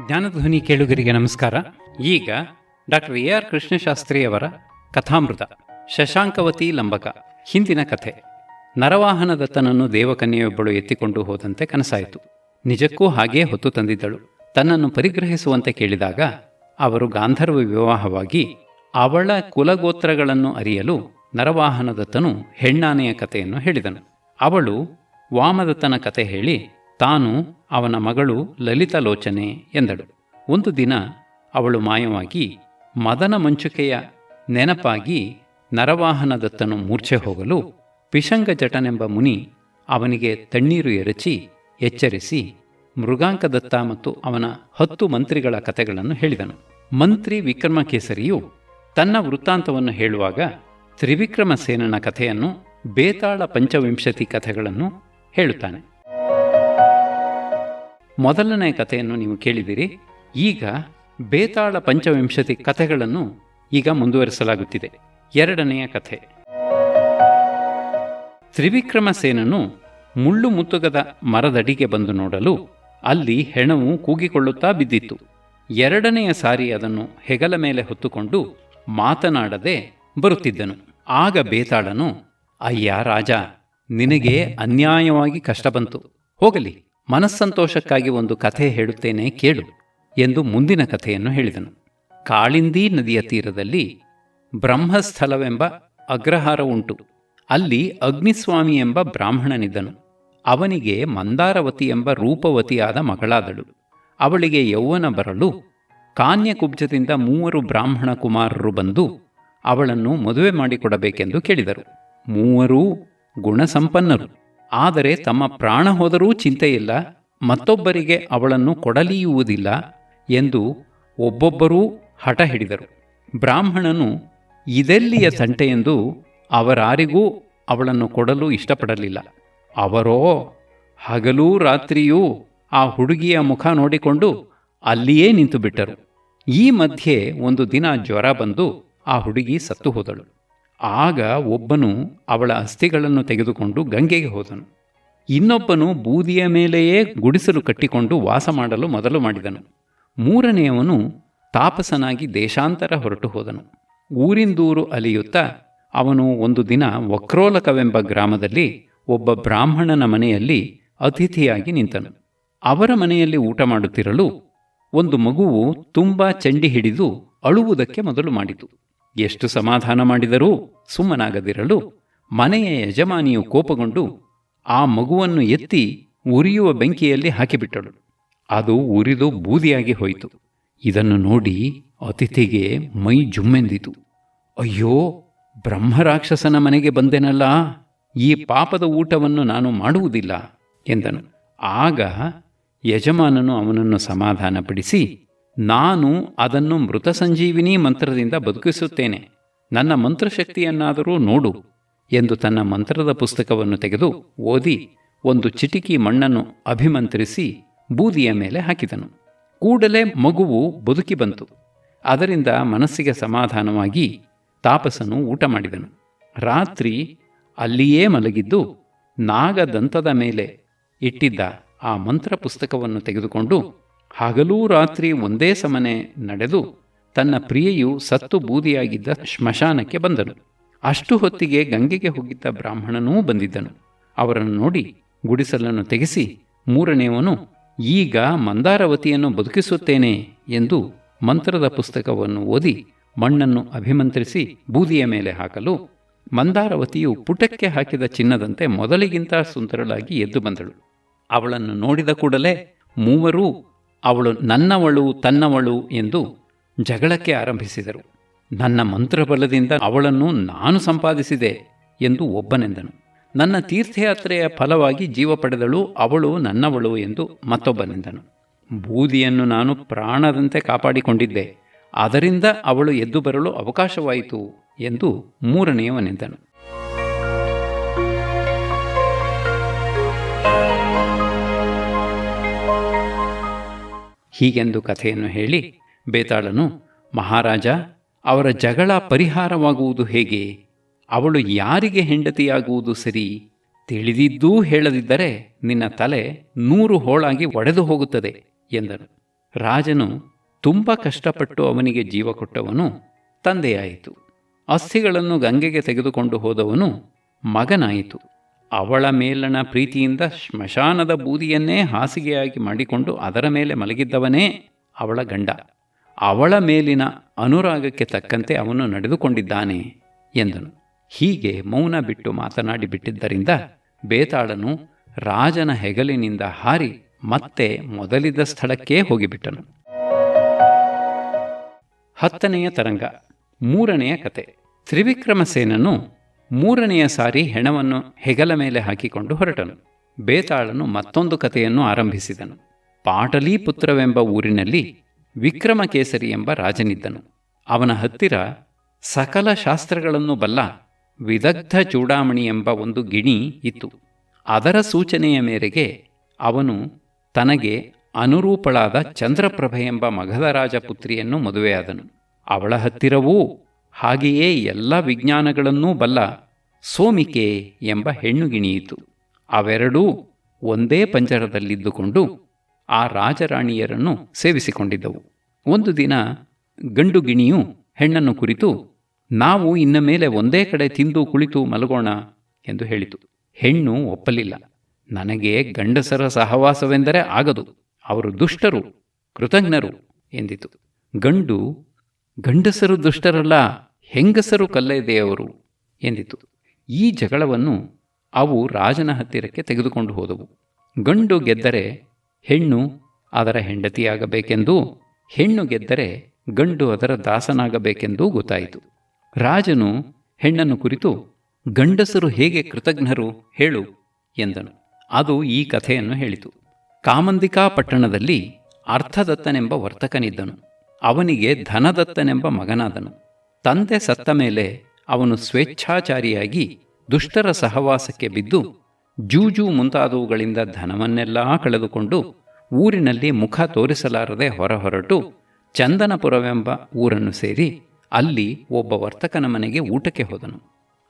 ಜ್ಞಾನಧ್ವನಿ ಕೇಳುಗರಿಗೆ ನಮಸ್ಕಾರ. ಈಗ ಡಾಕ್ಟರ್ ಎ.ಆರ್. ಕೃಷ್ಣಶಾಸ್ತ್ರಿಯವರ ಕಥಾಮೃತ ಶಶಾಂಕವತಿ ಲಂಬಕ. ಹಿಂದಿನ ಕಥೆ. ನರವಾಹನದತ್ತನನ್ನು ದೇವಕನ್ಯೆಯೊಬ್ಬಳು ಎತ್ತಿಕೊಂಡು ಹೋದಂತೆ ಕನಸಾಯಿತು. ನಿಜಕ್ಕೂ ಹಾಗೇ ಹೊತ್ತು ತಂದಿದ್ದಳು. ತನ್ನನ್ನು ಪರಿಗ್ರಹಿಸುವಂತೆ ಕೇಳಿದಾಗ ಅವರು ಗಾಂಧರ್ವ ವಿವಾಹವಾಗಿ ಅವಳ ಕುಲಗೋತ್ರಗಳನ್ನು ಅರಿಯಲು ನರವಾಹನದತ್ತನು ಹೆಣ್ಣಾನೆಯ ಕಥೆಯನ್ನು ಹೇಳಿದನು. ಅವಳು ವಾಮದತ್ತನ ಕತೆ ಹೇಳಿ ತಾನು ಅವನ ಮಗಳು ಲಲಿತಲೋಚನೆ ಎಂದಳು. ಒಂದು ದಿನ ಅವಳು ಮಾಯವಾಗಿ ಮದನ ಮಂಚುಕೆಯ ನೆನಪಾಗಿ ನರವಾಹನದತ್ತನು ಮೂರ್ಛೆ ಹೋಗಲು ಪಿಶಂಗಜಟನೆಂಬ ಮುನಿ ಅವನಿಗೆ ತಣ್ಣೀರು ಎರಚಿ ಎಚ್ಚರಿಸಿ ಮೃಗಾಂಕದತ್ತ ಮತ್ತು ಅವನ 10 ಮಂತ್ರಿಗಳ ಕತೆಗಳನ್ನು ಹೇಳಿದನು. ಮಂತ್ರಿ ವಿಕ್ರಮಕೇಸರಿಯು ತನ್ನ ವೃತ್ತಾಂತವನ್ನು ಹೇಳುವಾಗ ತ್ರಿವಿಕ್ರಮಸೇನನ ಕಥೆಯನ್ನು, ಬೇತಾಳ ಪಂಚವಿಂಶತಿ ಕಥೆಗಳನ್ನು ಹೇಳುತ್ತಾನೆ. ಮೊದಲನೇ ಕಥೆಯನ್ನು ನೀವು ಕೇಳಿದಿರಿ. ಈಗ ಬೇತಾಳ ಪಂಚವಿಂಶತಿ ಕಥೆಗಳನ್ನು ಈಗ ಮುಂದುವರಿಸಲಾಗುತ್ತಿದೆ. ಎರಡನೆಯ ಕಥೆ. ತ್ರಿವಿಕ್ರಮಸೇನನು ಮುಳ್ಳು ಮುತ್ತುಗದ ಮರದಡಿಗೆ ಬಂದು ನೋಡಲು ಅಲ್ಲಿ ಹೆಣವು ಕೂಗಿಕೊಳ್ಳುತ್ತಾ ಬಿದ್ದಿತ್ತು. ಎರಡನೆಯ ಸಾರಿ ಅದನ್ನು ಹೆಗಲ ಮೇಲೆ ಹೊತ್ತುಕೊಂಡು ಮಾತನಾಡದೆ ಬರುತ್ತಿದ್ದನು. ಆಗ ಬೇತಾಳನು, ಅಯ್ಯ ರಾಜ, ನಿನಗೆ ಅನ್ಯಾಯವಾಗಿ ಕಷ್ಟ ಬಂತು. ಹೋಗಲಿ, ಮನಸ್ಸಂತೋಷಕ್ಕಾಗಿ ಒಂದು ಕಥೆ ಹೇಳುತ್ತೇನೆ ಕೇಳು ಎಂದು ಮುಂದಿನ ಕಥೆಯನ್ನು ಹೇಳಿದನು. ಕಾಳಿಂದಿ ನದಿಯ ತೀರದಲ್ಲಿ ಬ್ರಹ್ಮಸ್ಥಳವೆಂಬ ಅಗ್ರಹಾರ ಉಂಟು. ಅಲ್ಲಿ ಅಗ್ನಿಸ್ವಾಮಿ ಎಂಬ ಬ್ರಾಹ್ಮಣನಿದ್ದನು. ಅವನಿಗೆ ಮಂದಾರವತಿ ಎಂಬ ರೂಪವತಿಯಾದ ಮಗಳಾದಳು. ಅವಳಿಗೆ ಯೌವನ ಬರಲು ಕಾನ್ಯಕುಬ್ಜದಿಂದ 3 ಬ್ರಾಹ್ಮಣ ಕುಮಾರರು ಬಂದು ಅವಳನ್ನು ಮದುವೆ ಮಾಡಿಕೊಡಬೇಕೆಂದು ಕೇಳಿದರು. 3 ಗುಣಸಂಪನ್ನರು. ಆದರೆ ತಮ್ಮ ಪ್ರಾಣ ಹೋದರೂ ಚಿಂತೆಯಿಲ್ಲ, ಮತ್ತೊಬ್ಬರಿಗೆ ಅವಳನ್ನು ಕೊಡಲಿಯುವುದಿಲ್ಲ ಎಂದು ಒಬ್ಬೊಬ್ಬರೂ ಹಠ ಹಿಡಿದರು. ಬ್ರಾಹ್ಮಣನು ಇದೆಲ್ಲಿಯ ತಂಟೆಯೆಂದು ಅವರಾರಿಗೂ ಅವಳನ್ನು ಕೊಡಲು ಇಷ್ಟಪಡಲಿಲ್ಲ. ಅವರೋ ಹಗಲೂ ರಾತ್ರಿಯೂ ಆ ಹುಡುಗಿಯ ಮುಖ ನೋಡಿಕೊಂಡು ಅಲ್ಲಿಯೇ ನಿಂತು ಬಿಟ್ಟರು. ಈ ಮಧ್ಯೆ ಒಂದು ದಿನ ಜ್ವರ ಬಂದು ಆ ಹುಡುಗಿ ಸತ್ತು ಹೋದಳು. ಆಗ ಒಬ್ಬನು ಅವಳ ಅಸ್ಥಿಗಳನ್ನು ತೆಗೆದುಕೊಂಡು ಗಂಗೆಗೆ ಹೋದನು. ಇನ್ನೊಬ್ಬನು ಬೂದಿಯ ಮೇಲೆಯೇ ಗುಡಿಸಲು ಕಟ್ಟಿಕೊಂಡು ವಾಸ ಮಾಡಲು ಮೊದಲು ಮಾಡಿದನು. ಮೂರನೆಯವನು ತಾಪಸನಾಗಿ ದೇಶಾಂತರ ಹೊರಟು ಹೋದನು. ಊರಿಂದೂರು ಅಲಿಯುತ್ತಾ ಅವನು ಒಂದು ದಿನ ವಕ್ರೋಲಕವೆಂಬ ಗ್ರಾಮದಲ್ಲಿ ಒಬ್ಬ ಬ್ರಾಹ್ಮಣನ ಮನೆಯಲ್ಲಿ ಅತಿಥಿಯಾಗಿ ನಿಂತನು. ಅವರ ಮನೆಯಲ್ಲಿ ಊಟ ಮಾಡುತ್ತಿರಲು ಒಂದು ಮಗುವು ತುಂಬ ಚಂಡಿ ಹಿಡಿದು ಅಳುವುದಕ್ಕೆ ಮೊದಲು ಮಾಡಿತು. ಎಷ್ಟು ಸಮಾಧಾನ ಮಾಡಿದರೂ ಸುಮ್ಮನಾಗದಿರಲು ಮನೆಯ ಯಜಮಾನಿಯು ಕೋಪಗೊಂಡು ಆ ಮಗುವನ್ನು ಎತ್ತಿ ಉರಿಯುವ ಬೆಂಕಿಯಲ್ಲಿ ಹಾಕಿಬಿಟ್ಟಳು. ಅದು ಉರಿದು ಬೂದಿಯಾಗಿ ಹೋಯಿತು. ಇದನ್ನು ನೋಡಿ ಅತಿಥಿಗೆ ಮೈ ಜುಮ್ಮೆಂದಿತು. ಅಯ್ಯೋ, ಬ್ರಹ್ಮರಾಕ್ಷಸನ ಮನೆಗೆ ಬಂದೆನಲ್ಲ, ಈ ಪಾಪದ ಊಟವನ್ನು ನಾನು ಮಾಡುವುದಿಲ್ಲ ಎಂದನು. ಆಗ ಯಜಮಾನನು ಅವನನ್ನು ಸಮಾಧಾನಪಡಿಸಿ, ನಾನು ಅದನ್ನು ಮೃತ ಸಂಜೀವಿನಿ ಮಂತ್ರದಿಂದ ಬದುಕಿಸುತ್ತೇನೆ, ನನ್ನ ಮಂತ್ರಶಕ್ತಿಯನ್ನಾದರೂ ನೋಡು ಎಂದು ತನ್ನ ಮಂತ್ರದ ಪುಸ್ತಕವನ್ನು ತೆಗೆದು ಓದಿ ಒಂದು ಚಿಟಿಕಿ ಮಣ್ಣನ್ನು ಅಭಿಮಂತ್ರಿಸಿ ಬೂದಿಯ ಮೇಲೆ ಹಾಕಿದನು. ಕೂಡಲೇ ಮಗುವು ಬದುಕಿ ಬಂತು. ಅದರಿಂದ ಮನಸ್ಸಿಗೆ ಸಮಾಧಾನವಾಗಿ ತಾಪಸನು ಊಟ ಮಾಡಿದನು. ರಾತ್ರಿ ಅಲ್ಲಿಯೇ ಮಲಗಿದ್ದು ನಾಗದಂತದ ಮೇಲೆ ಇಟ್ಟಿದ್ದ ಆ ಮಂತ್ರ ಪುಸ್ತಕವನ್ನು ತೆಗೆದುಕೊಂಡು ಹಗಲೂ ರಾತ್ರಿ ಒಂದೇ ಸಮನೆ ನಡೆದು ತನ್ನ ಪ್ರಿಯೆಯು ಸತ್ತು ಬೂದಿಯಾಗಿದ್ದ ಸ್ಮಶಾನಕ್ಕೆ ಬಂದನು. ಅಷ್ಟು ಹೊತ್ತಿಗೆ ಗಂಗೆಗೆ ಹೋಗಿದ್ದ ಬ್ರಾಹ್ಮಣನೂ ಬಂದಿದ್ದನು. ಅವರನ್ನು ನೋಡಿ ಗುಡಿಸಲನ್ನು ತೆಗೆಸಿ ಮೂರನೆಯವನು, ಈಗ ಮಂದಾರವತಿಯನ್ನು ಬದುಕಿಸುತ್ತೇನೆ ಎಂದು ಮಂತ್ರದ ಪುಸ್ತಕವನ್ನು ಓದಿ ಮಣ್ಣನ್ನು ಅಭಿಮಂತ್ರಿಸಿ ಬೂದಿಯ ಮೇಲೆ ಹಾಕಲು ಮಂದಾರವತಿಯು ಪುಟಕ್ಕೆ ಹಾಕಿದ ಚಿನ್ನದಂತೆ ಮೊದಲಿಗಿಂತ ಸುಂದರಳಾಗಿ ಎದ್ದು ಬಂದಳು. ಅವಳನ್ನು ನೋಡಿದ ಕೂಡಲೇ ಮೂವರೂ ಅವಳು ನನ್ನವಳು ತನ್ನವಳು ಎಂದು ಜಗಳಕ್ಕೆ ಆರಂಭಿಸಿದರು. ನನ್ನ ಮಂತ್ರಬಲದಿಂದ ಅವಳನ್ನು ನಾನು ಸಂಪಾದಿಸಿದೆ ಎಂದು ಒಬ್ಬನೆಂದನು. ನನ್ನ ತೀರ್ಥಯಾತ್ರೆಯ ಫಲವಾಗಿ ಜೀವ ಪಡೆದಳು, ಅವಳು ನನ್ನವಳು ಎಂದು ಮತ್ತೊಬ್ಬನೆಂದನು. ಬೂದಿಯನ್ನು ನಾನು ಪ್ರಾಣದಂತೆ ಕಾಪಾಡಿಕೊಂಡಿದ್ದೆ, ಅದರಿಂದ ಅವಳು ಎದ್ದು ಬರಲು ಅವಕಾಶವಾಯಿತು ಎಂದು ಮೂರನೆಯವನೆಂದನು. ಹೀಗೆಂದು ಕಥೆಯನ್ನು ಹೇಳಿ ಬೇತಾಳನು, ಮಹಾರಾಜ, ಅವರ ಜಗಳ ಪರಿಹಾರವಾಗುವುದು ಹೇಗೆ? ಅವಳು ಯಾರಿಗೆ ಹೆಂಡತಿಯಾಗುವುದು ಸರಿ? ತಿಳಿದಿದ್ದೂ ಹೇಳದಿದ್ದರೆ ನಿನ್ನ ತಲೆ 100 ಹೋಳಾಗಿ ಒಡೆದು ಹೋಗುತ್ತದೆ ಎಂದನು. ರಾಜನು ತುಂಬ ಕಷ್ಟಪಟ್ಟು ಅವನಿಗೆ ಜೀವ ಕೊಟ್ಟವನು ತಂದೆಯಾಯಿತು. ಅಸ್ಥಿಗಳನ್ನು ಗಂಗೆಗೆ ತೆಗೆದುಕೊಂಡು ಹೋದವನು ಮಗನಾಯಿತು. ಅವಳ ಮೇಲಣ ಪ್ರೀತಿಯಿಂದ ಸ್ಮಶಾನದ ಬೂದಿಯನ್ನೇ ಹಾಸಿಗೆಯಾಗಿ ಮಾಡಿಕೊಂಡು ಅದರ ಮೇಲೆ ಮಲಗಿದ್ದವನೇ ಅವಳ ಗಂಡ. ಅವಳ ಮೇಲಿನ ಅನುರಾಗಕ್ಕೆ ತಕ್ಕಂತೆ ಅವನು ನಡೆದುಕೊಂಡಿದ್ದಾನೆ ಎಂದನು. ಹೀಗೆ ಮೌನ ಬಿಟ್ಟು ಮಾತನಾಡಿ ಬಿಟ್ಟಿದ್ದರಿಂದ ಬೇತಾಳನು ರಾಜನ ಹೆಗಲಿನಿಂದ ಹಾರಿ ಮತ್ತೆ ಮೊದಲಿದ್ದ ಸ್ಥಳಕ್ಕೇ ಹೋಗಿಬಿಟ್ಟನು. 10ನೆಯ ತರಂಗ. 3ನೆಯ ಕತೆ. ತ್ರಿವಿಕ್ರಮಸೇನನು 3ನೆಯ ಸಾರಿ ಹೆಣವನ್ನು ಹೆಗಲ ಮೇಲೆ ಹಾಕಿಕೊಂಡು ಹೊರಟನು. ಬೇತಾಳನು ಮತ್ತೊಂದು ಕಥೆಯನ್ನು ಆರಂಭಿಸಿದನು. ಪಾಟಲೀಪುತ್ರವೆಂಬ ಊರಿನಲ್ಲಿ ವಿಕ್ರಮಕೇಸರಿ ಎಂಬ ರಾಜನಿದ್ದನು. ಅವನ ಹತ್ತಿರ ಸಕಲ ಶಾಸ್ತ್ರಗಳನ್ನು ಬಲ್ಲ ವಿದಗ್ಧ ಚೂಡಾಮಣಿ ಎಂಬ ಒಂದು ಗಿಣಿ ಇತ್ತು. ಅದರ ಸೂಚನೆಯ ಮೇರೆಗೆ ಅವನು ತನಗೆ ಅನುರೂಪಳಾದ ಚಂದ್ರಪ್ರಭೆ ಎಂಬ ಮಗಧ ರಾಜಪುತ್ರಿಯನ್ನು ಮದುವೆಯಾದನು. ಅವಳ ಹತ್ತಿರವೂ ಹಾಗೆಯೇ ಎಲ್ಲ ವಿಜ್ಞಾನಗಳನ್ನೂ ಬಲ್ಲ ಸೋಮಿಕೆ ಎಂಬ ಹೆಣ್ಣು ಗಿಣಿಯಿತು. ಅವೆರಡೂ ಒಂದೇ ಪಂಜರದಲ್ಲಿದ್ದುಕೊಂಡು ಆ ರಾಜರಾಣಿಯರನ್ನು ಸೇವಿಸಿಕೊಂಡಿದ್ದವು. ಒಂದು ದಿನ ಗಂಡು ಗಿಣಿಯು ಹೆಣ್ಣನ್ನು ಕುರಿತು, ನಾವು ಇನ್ನ ಮೇಲೆ ಒಂದೇ ಕಡೆ ತಿಂದು ಕುಳಿತು ಮಲಗೋಣ ಎಂದು ಹೇಳಿತು. ಹೆಣ್ಣು ಒಪ್ಪಲಿಲ್ಲ. ನನಗೆ ಗಂಡಸರ ಸಹವಾಸವೆಂದರೆ ಆಗದು, ಅವರು ದುಷ್ಟರು, ಕೃತಜ್ಞರು ಎಂದಿತು. ಗಂಡಸರು ದುಷ್ಟರಲ್ಲ, ಹೆಂಗಸರು ಕಲ್ಲದೆಯವರು ಎಂದಿತು. ಈ ಜಗಳವನ್ನು ಅವು ರಾಜನ ಹತ್ತಿರಕ್ಕೆ ತೆಗೆದುಕೊಂಡು ಹೋದವು. ಗಂಡು ಗೆದ್ದರೆ ಹೆಣ್ಣು ಅದರ ಹೆಂಡತಿಯಾಗಬೇಕೆಂದೂ, ಹೆಣ್ಣು ಗೆದ್ದರೆ ಗಂಡು ಅದರ ದಾಸನಾಗಬೇಕೆಂದೂ ಗೊತ್ತಾಯಿತು. ರಾಜನು ಹೆಣ್ಣನ್ನು ಕುರಿತು, ಗಂಡಸರು ಹೇಗೆ ಕೃತಜ್ಞರು ಹೇಳು ಎಂದನು. ಅದು ಈ ಕಥೆಯನ್ನು ಹೇಳಿತು. ಕಾಮಂದಿಕಾ ಪಟ್ಟಣದಲ್ಲಿ ಅರ್ಥದತ್ತನೆಂಬ ವರ್ತಕನಿದ್ದನು. ಅವನಿಗೆ ಧನದತ್ತನೆಂಬ ಮಗನಾದನು. ತಂದೆ ಸತ್ತ ಮೇಲೆ ಅವನು ಸ್ವೇಚ್ಛಾಚಾರಿಯಾಗಿ ದುಷ್ಟರ ಸಹವಾಸಕ್ಕೆ ಬಿದ್ದು ಜೂಜು ಮುಂತಾದವುಗಳಿಂದ ಧನವನ್ನೆಲ್ಲ ಕಳೆದುಕೊಂಡು ಊರಿನಲ್ಲಿ ಮುಖ ತೋರಿಸಲಾರದೆ ಹೊರಹೊರಟು ಚಂದನಪುರವೆಂಬ ಊರನ್ನು ಸೇರಿ ಅಲ್ಲಿ ಒಬ್ಬ ವರ್ತಕನ ಮನೆಗೆ ಊಟಕ್ಕೆ ಹೋದನು.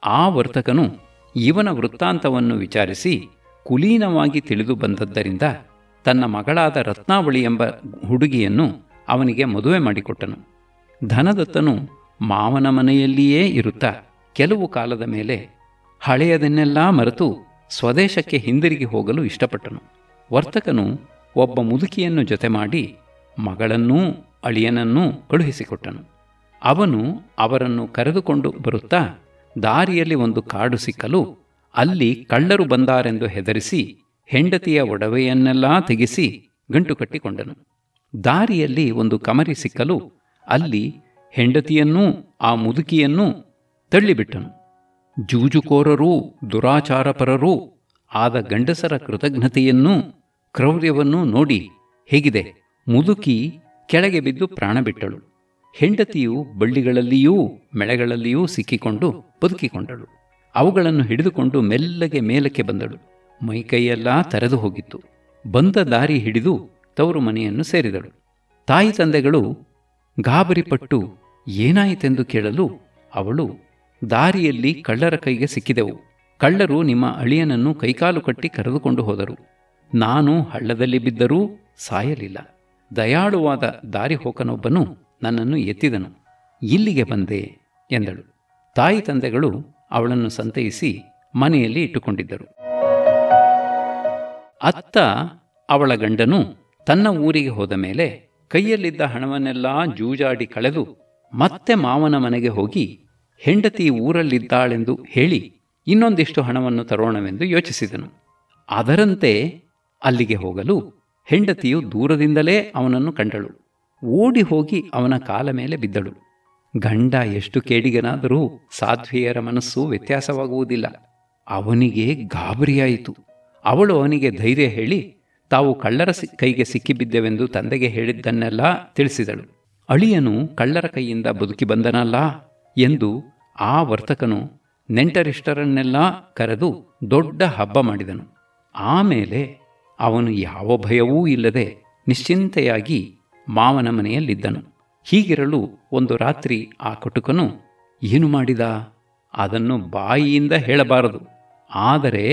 ಆ ವರ್ತಕನು ಇವನ ವೃತ್ತಾಂತವನ್ನು ವಿಚಾರಿಸಿ ಕುಲೀನವಾಗಿ ತಿಳಿದು ಬಂದದ್ದರಿಂದ ತನ್ನ ಮಗಳಾದ ರತ್ನಾವಳಿ ಎಂಬ ಹುಡುಗಿಯನ್ನು ಅವನಿಗೆ ಮದುವೆ ಮಾಡಿಕೊಟ್ಟನು. ಧನದತ್ತನು ಮಾವನ ಮನೆಯಲ್ಲಿಯೇ ಇರುತ್ತಾ ಕೆಲವು ಕಾಲದ ಮೇಲೆ ಹಳೆಯದನ್ನೆಲ್ಲ ಮರೆತು ಸ್ವದೇಶಕ್ಕೆ ಹಿಂದಿರುಗಿ ಹೋಗಲು ಇಷ್ಟಪಟ್ಟನು. ವರ್ತಕನು ಒಬ್ಬ ಮುದುಕಿಯನ್ನು ಜೊತೆ ಮಾಡಿ ಮಗಳನ್ನೂ ಅಳಿಯನನ್ನೂ ಕಳುಹಿಸಿಕೊಟ್ಟನು. ಅವನು ಅವರನ್ನು ಕರೆದುಕೊಂಡು ಬರುತ್ತಾ ದಾರಿಯಲ್ಲಿ ಒಂದು ಕಾಡು ಸಿಕ್ಕಲು ಅಲ್ಲಿ ಕಳ್ಳರು ಬಂದಾರೆಂದು ಹೆದರಿಸಿ ಹೆಂಡತಿಯ ಒಡವೆಯನ್ನೆಲ್ಲ ತೆಗೆಸಿ ಗಂಟು ಕಟ್ಟಿಕೊಂಡನು. ದಾರಿಯಲ್ಲಿ ಒಂದು ಕಮರಿ ಸಿಕ್ಕಲು ಅಲ್ಲಿ ಹೆಂಡತಿಯನ್ನೂ ಆ ಮುದುಕಿಯನ್ನೂ ತಳ್ಳಿಬಿಟ್ಟನು. ಜೂಜುಕೋರರೂ ದುರಾಚಾರಪರರೂ ಆದ ಗಂಡಸರ ಕೃತಜ್ಞತೆಯನ್ನೂ ಕ್ರೌರ್ಯವನ್ನೂ ನೋಡಿ ಹೇಗಿದೆ, ಮುದುಕಿ ಕೆಳಗೆ ಬಿದ್ದು ಪ್ರಾಣ ಬಿಟ್ಟಳು. ಹೆಂಡತಿಯು ಬಳ್ಳಿಗಳಲ್ಲಿಯೂ ಮೆಳೆಗಳಲ್ಲಿಯೂ ಸಿಕ್ಕಿಕೊಂಡು ಬದುಕಿಕೊಂಡಳು. ಅವುಗಳನ್ನು ಹಿಡಿದುಕೊಂಡು ಮೆಲ್ಲಗೆ ಮೇಲಕ್ಕೆ ಬಂದಳು. ಮೈಕೈಯೆಲ್ಲ ತೆರೆದು ಹೋಗಿತ್ತು. ಬಂದ ದಾರಿ ಹಿಡಿದು ತವರು ಮನೆಯನ್ನು ಸೇರಿದಳು. ತಾಯಿ ತಂದೆಗಳು ಗಾಬರಿಪಟ್ಟು ಏನಾಯಿತೆಂದು ಕೇಳಲು ಅವಳು, ದಾರಿಯಲ್ಲಿ ಕಳ್ಳರ ಕೈಗೆ ಸಿಕ್ಕಿದೆವು. ಕಳ್ಳರು ನಿಮ್ಮ ಅಳಿಯನನ್ನು ಕೈಕಾಲು ಕಟ್ಟಿ ಕರೆದುಕೊಂಡು ಹೋದರು. ನಾನು ಹಳ್ಳದಲ್ಲಿ ಬಿದ್ದರೂ ಸಾಯಲಿಲ್ಲ. ದಯಾಳುವಾದ ದಾರಿಹೋಕನೊಬ್ಬನು ನನ್ನನ್ನು ಎತ್ತಿದನು. ಇಲ್ಲಿಗೆ ಬಂದೆ ಎಂದಳು. ತಾಯಿ ತಂದೆಗಳು ಅವಳನ್ನು ಸಂತೈಸಿ ಮನೆಯಲ್ಲಿ ಇಟ್ಟುಕೊಂಡಿದ್ದರು. ಅತ್ತ ಅವಳ ಗಂಡನು ತನ್ನ ಊರಿಗೆ ಹೋದ ಮೇಲೆ ಕೈಯಲ್ಲಿದ್ದ ಹಣವನ್ನೆಲ್ಲ ಜೂಜಾಡಿ ಕಳೆದು ಮತ್ತೆ ಮಾವನ ಮನೆಗೆ ಹೋಗಿ ಹೆಂಡತಿ ಊರಲ್ಲಿದ್ದಾಳೆಂದು ಹೇಳಿ ಇನ್ನೊಂದಿಷ್ಟು ಹಣವನ್ನು ತರೋಣವೆಂದು ಯೋಚಿಸಿದನು. ಅದರಂತೆ ಅಲ್ಲಿಗೆ ಹೋಗಲು ಹೆಂಡತಿಯು ದೂರದಿಂದಲೇ ಅವನನ್ನು ಕಂಡಳು. ಓಡಿ ಹೋಗಿ ಅವನ ಕಾಲ ಮೇಲೆ ಬಿದ್ದಳು. ಗಂಡ ಎಷ್ಟು ಕೇಡಿಗನಾದರೂ ಸಾಧ್ವಿಯರ ಮನಸ್ಸು ವ್ಯತ್ಯಾಸವಾಗುವುದಿಲ್ಲ. ಅವನಿಗೆ ಗಾಬರಿಯಾಯಿತು. ಅವಳು ಅವನಿಗೆ ಧೈರ್ಯ ಹೇಳಿ ತಾವು ಕಳ್ಳರ ಕೈಗೆ ಸಿಕ್ಕಿಬಿದ್ದೆವೆಂದು ತಂದೆಗೆ ಹೇಳಿದ್ದನ್ನೆಲ್ಲ ತಿಳಿಸಿದಳು. ಅಳಿಯನು ಕಳ್ಳರ ಕೈಯಿಂದ ಬದುಕಿ ಬಂದನಲ್ಲ ಎಂದು ಆ ವರ್ತಕನು ನೆಂಟರಿಷ್ಟರನ್ನೆಲ್ಲ ಕರೆದು ದೊಡ್ಡ ಹಬ್ಬ ಮಾಡಿದನು. ಆಮೇಲೆ ಅವನು ಯಾವ ಭಯವೂ ಇಲ್ಲದೆ ನಿಶ್ಚಿಂತೆಯಾಗಿ ಮಾವನ ಮನೆಯಲ್ಲಿದ್ದನು. ಹೀಗಿರಲು ಒಂದು ರಾತ್ರಿ ಆ ಕಟುಕನು ಏನು ಮಾಡಿದ? ಅದನ್ನು ಬಾಯಿಯಿಂದ ಹೇಳಬಾರದು, ಆದರೆ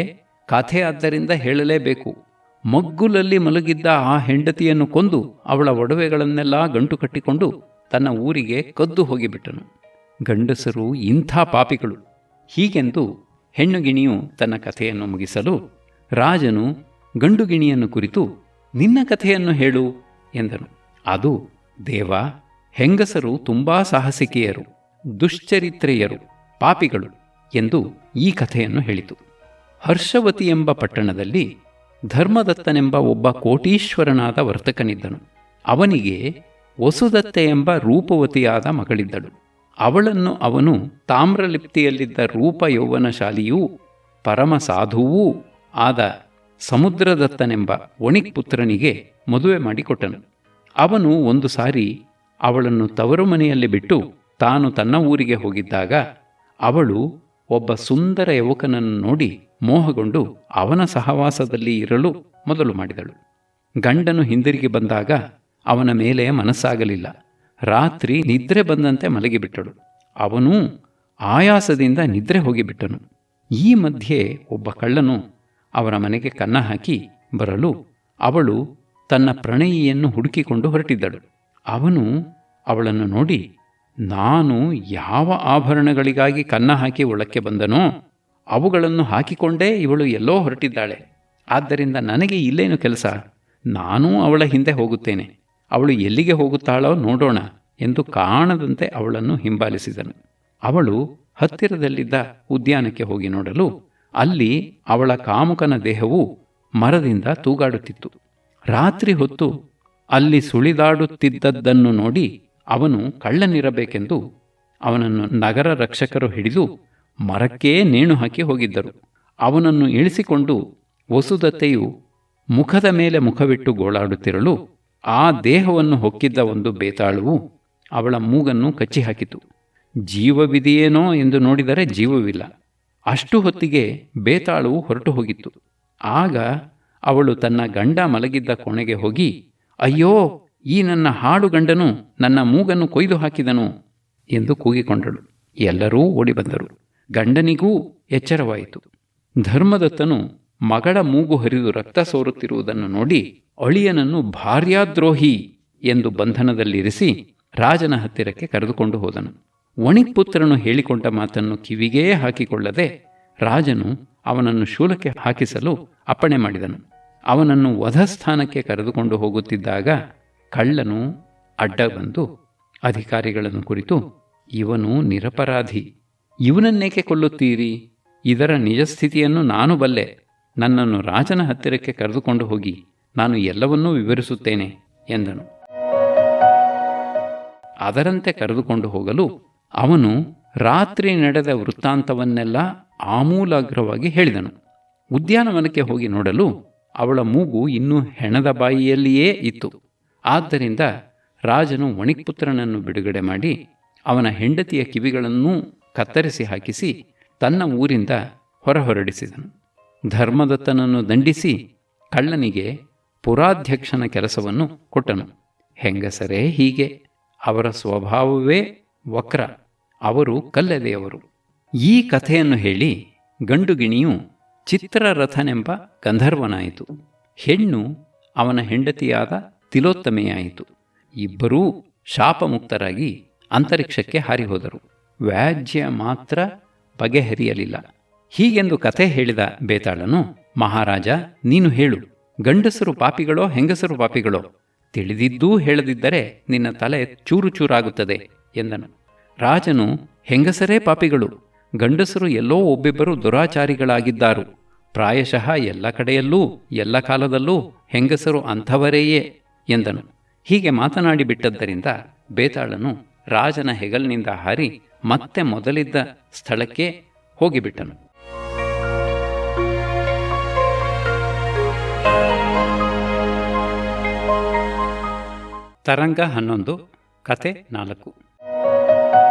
ಕಥೆ ಆದ್ದರಿಂದ ಹೇಳಲೇಬೇಕು. ಮಗ್ಗುಲಲ್ಲಿ ಮಲಗಿದ್ದ ಆ ಹೆಂಡತಿಯನ್ನು ಕೊಂದು ಅವಳ ಒಡವೆಗಳನ್ನೆಲ್ಲ ಗಂಟು ಕಟ್ಟಿಕೊಂಡು ತನ್ನ ಊರಿಗೆ ಕದ್ದು ಹೋಗಿಬಿಟ್ಟನು. ಗಂಡಸರು ಇಂಥ ಪಾಪಿಗಳು. ಹೀಗೆಂದು ಹೆಣ್ಣುಗಿಣಿಯು ತನ್ನ ಕಥೆಯನ್ನು ಮುಗಿಸಲು ರಾಜನು ಗಂಡುಗಿಣಿಯನ್ನು ಕುರಿತು ನಿನ್ನ ಕಥೆಯನ್ನು ಹೇಳು ಎಂದನು. ಅದು, ದೇವ, ಹೆಂಗಸರು ತುಂಬಾ ಸಾಹಸಿಕೆಯರು, ದುಶ್ಚರಿತ್ರೆಯರು, ಪಾಪಿಗಳು ಎಂದು ಈ ಕಥೆಯನ್ನು ಹೇಳಿತು. ಹರ್ಷವತಿ ಎಂಬ ಪಟ್ಟಣದಲ್ಲಿ ಧರ್ಮದತ್ತನೆಂಬ ಒಬ್ಬ ಕೋಟೀಶ್ವರನಾದ ವರ್ತಕನಿದ್ದನು. ಅವನಿಗೆ ವಸುದತ್ತೆ ಎಂಬ ರೂಪವತಿಯಾದ ಮಗಳಿದ್ದಳು. ಅವಳನ್ನು ಅವನು ತಾಮ್ರಲಿಪ್ತಿಯಲ್ಲಿದ್ದ ರೂಪ ಯೌವನಶಾಲಿಯೂ ಪರಮ ಸಾಧುವೂ ಆದ ಸಮುದ್ರದತ್ತನೆಂಬ ವಣಿಕ್ಪುತ್ರನಿಗೆ ಮದುವೆ ಮಾಡಿಕೊಟ್ಟನು. ಅವನು ಒಂದು ಸಾರಿ ಅವಳನ್ನು ತವರು ಮನೆಯಲ್ಲಿ ಬಿಟ್ಟು ತಾನು ತನ್ನ ಊರಿಗೆ ಹೋಗಿದ್ದಾಗ ಅವಳು ಒಬ್ಬ ಸುಂದರ ಯುವಕನನ್ನು ನೋಡಿ ಮೋಹಗೊಂಡು ಅವನ ಸಹವಾಸದಲ್ಲಿ ಇರಲು ಮೊದಲು ಮಾಡಿದಳು. ಗಂಡನು ಹಿಂದಿರುಗಿ ಬಂದಾಗ ಅವನ ಮೇಲೆ ಮನಸ್ಸಾಗಲಿಲ್ಲ. ರಾತ್ರಿ ನಿದ್ರೆ ಬಂದಂತೆ ಮಲಗಿಬಿಟ್ಟಳು. ಅವನೂ ಆಯಾಸದಿಂದ ನಿದ್ರೆ ಹೋಗಿಬಿಟ್ಟನು. ಈ ಮಧ್ಯೆ ಒಬ್ಬ ಕಳ್ಳನು ಅವರ ಮನೆಗೆ ಕನ್ನ ಹಾಕಿ ಬರಲು ಅವಳು ತನ್ನ ಪ್ರಣಯಿಯನ್ನು ಹುಡುಕಿಕೊಂಡು ಹೊರಟಿದ್ದಳು. ಅವನು ಅವಳನ್ನು ನೋಡಿ, ನಾನು ಯಾವ ಆಭರಣಗಳಿಗಾಗಿ ಕನ್ನ ಹಾಕಿ ಒಳಕ್ಕೆ ಬಂದನೋ ಅವುಗಳನ್ನು ಹಾಕಿಕೊಂಡೇ ಇವಳು ಎಲ್ಲೋ ಹೊರಟಿದ್ದಾಳೆ. ಆದ್ದರಿಂದ ನನಗೆ ಇಲ್ಲೇನು ಕೆಲಸ? ನಾನೂ ಅವಳ ಹಿಂದೆ ಹೋಗುತ್ತೇನೆ. ಅವಳು ಎಲ್ಲಿಗೆ ಹೋಗುತ್ತಾಳೋ ನೋಡೋಣ ಎಂದು ಕಾಣದಂತೆ ಅವಳನ್ನು ಹಿಂಬಾಲಿಸಿದನು. ಅವಳು ಹತ್ತಿರದಲ್ಲಿದ್ದ ಉದ್ಯಾನಕ್ಕೆ ಹೋಗಿ ನೋಡಲು ಅಲ್ಲಿ ಅವಳ ಕಾಮುಕನ ದೇಹವು ಮರದಿಂದ ತೂಗಾಡುತ್ತಿತ್ತು. ರಾತ್ರಿ ಹೊತ್ತು ಅಲ್ಲಿ ಸುಳಿದಾಡುತ್ತಿದ್ದದ್ದನ್ನು ನೋಡಿ ಅವನು ಕಳ್ಳನಿರಬೇಕೆಂದು ಅವನನ್ನು ನಗರ ರಕ್ಷಕರು ಹಿಡಿದು ಮರಕ್ಕೇ ನೇಣು ಹಾಕಿ ಹೋಗಿದ್ದರು. ಅವನನ್ನು ಇಳಿಸಿಕೊಂಡು ವಸುದತ್ತೆಯು ಮುಖದ ಮೇಲೆ ಮುಖವಿಟ್ಟು ಗೋಳಾಡುತ್ತಿರಲು ಆ ದೇಹವನ್ನು ಹೊಕ್ಕಿದ್ದ ಒಂದು ಬೇತಾಳವು ಅವಳ ಮೂಗನ್ನು ಕಚ್ಚಿ ಹಾಕಿತು. ಜೀವವಿದೆಯೇನೋ ಎಂದು ನೋಡಿದರೆ ಜೀವವಿಲ್ಲ. ಅಷ್ಟು ಹೊತ್ತಿಗೆ ಬೇತಾಳವು ಹೊರಟು ಹೋಗಿತ್ತು. ಆಗ ಅವಳು ತನ್ನ ಗಂಡ ಮಲಗಿದ್ದ ಕೋಣೆಗೆ ಹೋಗಿ, ಅಯ್ಯೋ, ಈ ನನ್ನ ಹಾಡು ಗಂಡನು ನನ್ನ ಮೂಗನ್ನು ಕೊಯ್ದು ಹಾಕಿದನು ಎಂದು ಕೂಗಿಕೊಂಡಳು. ಎಲ್ಲರೂ ಓಡಿಬಂದರು. ಗಂಡನಿಗೂ ಎಚ್ಚರವಾಯಿತು. ಧರ್ಮದತ್ತನು ಮಗಳ ಮೂಗು ಹರಿದು ರಕ್ತ ಸೋರುತ್ತಿರುವುದನ್ನು ನೋಡಿ ಅಳಿಯನನ್ನು ಭಾರ್ಯಾದ್ರೋಹಿ ಎಂದು ಬಂಧನದಲ್ಲಿರಿಸಿ ರಾಜನ ಹತ್ತಿರಕ್ಕೆ ಕರೆದುಕೊಂಡು ಹೋದನು. ವಣಿಕ್ಪುತ್ರನು ಹೇಳಿಕೊಂಡ ಮಾತನ್ನು ಕಿವಿಗೇ ಹಾಕಿಕೊಳ್ಳದೆ ರಾಜನು ಅವನನ್ನು ಶೂಲಕ್ಕೆ ಹಾಕಿಸಲು ಅಪ್ಪಣೆ ಮಾಡಿದನು. ಅವನನ್ನು ವಧಸ್ಥಾನಕ್ಕೆ ಕರೆದುಕೊಂಡು ಹೋಗುತ್ತಿದ್ದಾಗ ಕಳ್ಳನು ಅಡ್ಡ ಬಂದು ಅಧಿಕಾರಿಗಳನ್ನು ಕುರಿತು, ಇವನು ನಿರಪರಾಧಿ, ಇವನನ್ನೇಕೆ ಕೊಲ್ಲುತ್ತೀರಿ? ಇದರ ನಿಜಸ್ಥಿತಿಯನ್ನು ನಾನು ಬಲ್ಲೆ. ನನ್ನನ್ನು ರಾಜನ ಹತ್ತಿರಕ್ಕೆ ಕರೆದುಕೊಂಡು ಹೋಗಿ ನಾನು ಎಲ್ಲವನ್ನೂ ವಿವರಿಸುತ್ತೇನೆ ಎಂದನು. ಅದರಂತೆ ಕರೆದುಕೊಂಡು ಹೋಗಲು ಅವನು ರಾತ್ರಿ ನಡೆದ ವೃತ್ತಾಂತವನ್ನೆಲ್ಲ ಆಮೂಲಾಗ್ರವಾಗಿ ಹೇಳಿದನು. ಉದ್ಯಾನವನಕ್ಕೆ ಹೋಗಿ ನೋಡಲು ಅವಳ ಮೂಗು ಇನ್ನೂ ಹೆಣದ ಬಾಯಿಯಲ್ಲಿಯೇ ಇತ್ತು. ಆದ್ದರಿಂದ ರಾಜನು ವಣಿಕ್ಪುತ್ರನನ್ನು ಬಿಡುಗಡೆ ಮಾಡಿ ಅವನ ಹೆಂಡತಿಯ ಕಿವಿಗಳನ್ನೂ ಕತ್ತರಿಸಿ ಹಾಕಿಸಿ ತನ್ನ ಊರಿಂದ ಹೊರಹೊರಡಿಸಿದನು. ಧರ್ಮದತ್ತನನ್ನು ದಂಡಿಸಿ ಕಳ್ಳನಿಗೆ ಪುರಾಧ್ಯಕ್ಷನ ಕೆಲಸವನ್ನು ಕೊಟ್ಟನು. ಹೆಂಗಸರೇ ಹೀಗೆ, ಅವರ ಸ್ವಭಾವವೇ ವಕ್ರ, ಅವರು ಕಲ್ಲೆದೆಯವರು. ಈ ಕಥೆಯನ್ನು ಹೇಳಿ ಗಂಡುಗಿಣಿಯು ಚಿತ್ರರಥನೆಂಬ ಗಂಧರ್ವನಾಯಿತು. ಹೆಣ್ಣು ಅವನ ಹೆಂಡತಿಯಾದ ತಿಲೋತ್ತಮೆಯಾಯಿತು. ಇಬ್ಬರೂ ಶಾಪಮುಕ್ತರಾಗಿ ಅಂತರಿಕ್ಷಕ್ಕೆ ಹಾರಿಹೋದರು. ವ್ಯಾಜ್ಯ ಮಾತ್ರ ಬಗೆಹರಿಯಲಿಲ್ಲ. ಹೀಗೆಂದು ಕಥೆ ಹೇಳಿದ ಬೇತಾಳನು, ಮಹಾರಾಜ, ನೀನು ಹೇಳು, ಗಂಡಸರು ಪಾಪಿಗಳೋ ಹೆಂಗಸರು ಪಾಪಿಗಳೋ? ತಿಳಿದಿದ್ದೂ ಹೇಳದಿದ್ದರೆ ನಿನ್ನ ತಲೆ ಚೂರು ಚೂರಾಗುತ್ತದೆ ಎಂದನು. ರಾಜನು, ಹೆಂಗಸರೇ ಪಾಪಿಗಳು, ಗಂಡಸರು ಎಲ್ಲೋ ಒಬ್ಬಿಬ್ಬರು ದುರಾಚಾರಿಗಳಾಗಿದ್ದಾರು. ಪ್ರಾಯಶಃ ಎಲ್ಲ ಕಡೆಯಲ್ಲೂ ಎಲ್ಲ ಕಾಲದಲ್ಲೂ ಹೆಂಗಸರು ಅಂಥವರೇಯೇ ಎಂದನು. ಹೀಗೆ ಮಾತನಾಡಿ ಬಿಟ್ಟದ್ದರಿಂದ ಬೇತಾಳನು ರಾಜನ ಹೆಗಲಿನಿಂದ ಹಾರಿ ಮತ್ತೆ ಮೊದಲಿದ್ದ ಸ್ಥಳಕ್ಕೆ ಹೋಗಿಬಿಟ್ಟನು. ತರಂಗ 11 ಕತೆ 4.